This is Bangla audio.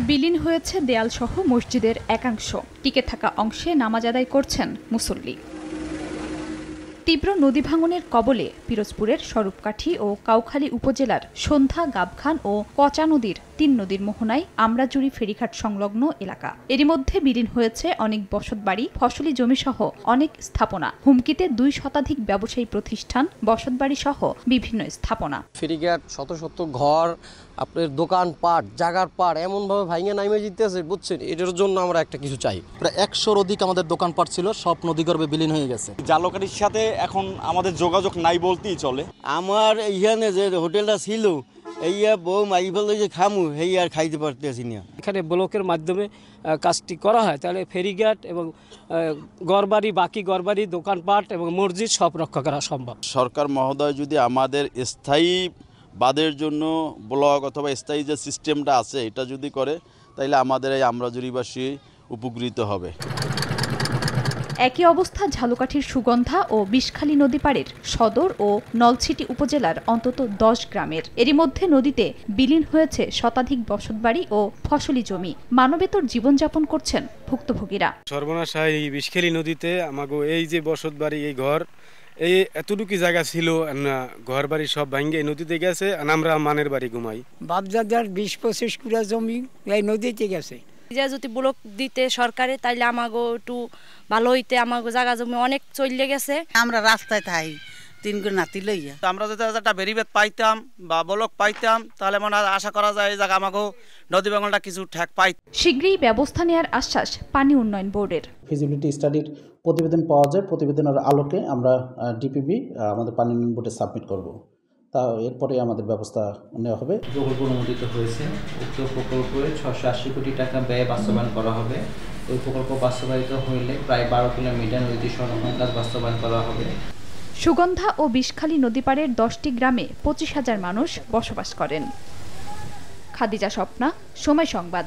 বিলীন হয়েছে দেয়ালসহ মসজিদের একাংশ, টিকে থাকা অংশে নামাজ আদায় করছেন মুসল্লি। তীব্র নদী ভাঙনের কবলে পিরোজপুরের স্বরূপকাঠি ও কাউখালী উপজেলার সন্ধ্যা, গাবখান ও কচা নদীর ৩ নদীর মোহনায় আমরাজুড়ি ফেরিঘাট সংলগ্ন এলাকা। এরই মধ্যে বিলীন হয়েছে অনেক বসতবাড়ি, ফসলি জমিসহ অনেক স্থাপনা। হুমকিতে ২ শতাধিক ব্যবসায়ী প্রতিষ্ঠান, বসতবাড়ি সহ বিভিন্ন স্থাপনা। ফেরিঘাট, শত শত ঘর, আপনার দোকানপাট, জাগার পাট এমনভাবে ভাঙে নামে যেতেছে, বুঝছেন? এটার জন্য আমরা একটা কিছু চাই। প্রায় ১০০-র অধিক আমাদের দোকানপাট ছিল, সব নদীগর্ভে বিলীন হয়ে গেছে। জালকাঠির সাথে এখন আমাদের যোগাযোগ নাই বলতেই চলে। আমার এইখানে যে হোটেলটা ছিল, এইয়া বউ মাই ফেলে যে খামু, এই আর খাইতে পারতেছি না। এখানে ব্লকের মাধ্যমে কাজটি করা হয়, তাহলে ফেরিঘাট এবং ঘরবাড়ি, বাকি ঘরবাড়ি, দোকানপাট এবং মসজিদ সব রক্ষা করা সম্ভব। সরকার মহোদয় যদি আমাদের স্থায়ী বাঁধের জন্য ব্লক অথবা স্থায়ী যে সিস্টেমটা আছে এটা যদি করে, তাইলে আমাদের এই আমরাজুড়িবাসী উপকৃত হবে। একই অবস্থা ঝালকাঠির সুগন্ধা ও বিষখালী নদী পাড়ের সদর ও নলছিটি উপজেলার অন্তত ১০ গ্রামের। এরই মধ্যে নদীতে বিলীন হয়েছে শতাধিক বসতবাড়ি ও ফসলি জমি। মানবেতর জীবনযাপন করছেন ভুক্তভোগীরা। সর্বনাশ এই বিষখালী নদীতে আমাগো এই যে বসতবাড়ি, এই ঘর, এই এতটুকু জায়গা ছিল, ঘর বাড়ি সব ভাঙ্গে এই নদীতে গেছে। আমরা মানের বাড়ি ঘুমাই। বাপদাদার ২০-২৫ কুড়া জমি এই নদীতে গেছে। যদি ব্লক দিতে সরকারে, তাইলে আমাগো একটু ভালো হইতে। আমাগো জায়গা জমি অনেক চলে গেছে। আমরা রাস্তায় থাই ৩ গুণ নাতি লইয়া। আমরা যদি একটা বেরিবেদ পাইতাম বা ব্লক পাইতাম, তাহলে মনে আশা করা যায় এই জায়গা আমাগো নদী ভাঙনটা কিছু ঠেক পাই। শীঘ্রই ব্যবস্থা নেওয়ার আশ্বাস পানি উন্নয়ন বোর্ডের। ফিজিবিলিটি স্টাডির প্রতিবেদন পাওয়া যায়, প্রতিবেদনের আলোকে আমরা ডিপিবি আমাদের পানি উন্নয়ন বোর্ডে সাবমিট করব। তা এরপরে আমাদের ব্যবস্থা নেওয়া হবে। প্রকল্প অনুমোদিত হয়েছে। উক্ত প্রকল্পে ৬৮০ কোটি টাকা ব্যয় বাস্তবায়ন করা হবে। ওই প্রকল্প বাস্তবায়িত হইলে প্রায় ১২ কিলোমিটার নদী সংরক্ষণ কাজ বাস্তবায়ন করা হবে। সুগন্ধা ও বিষখালী নদীপাড়ের ১০টি গ্রামে ২৫,০০০ মানুষ বসবাস করেন। খাদিজা স্বপ্না, সময় সংবাদ।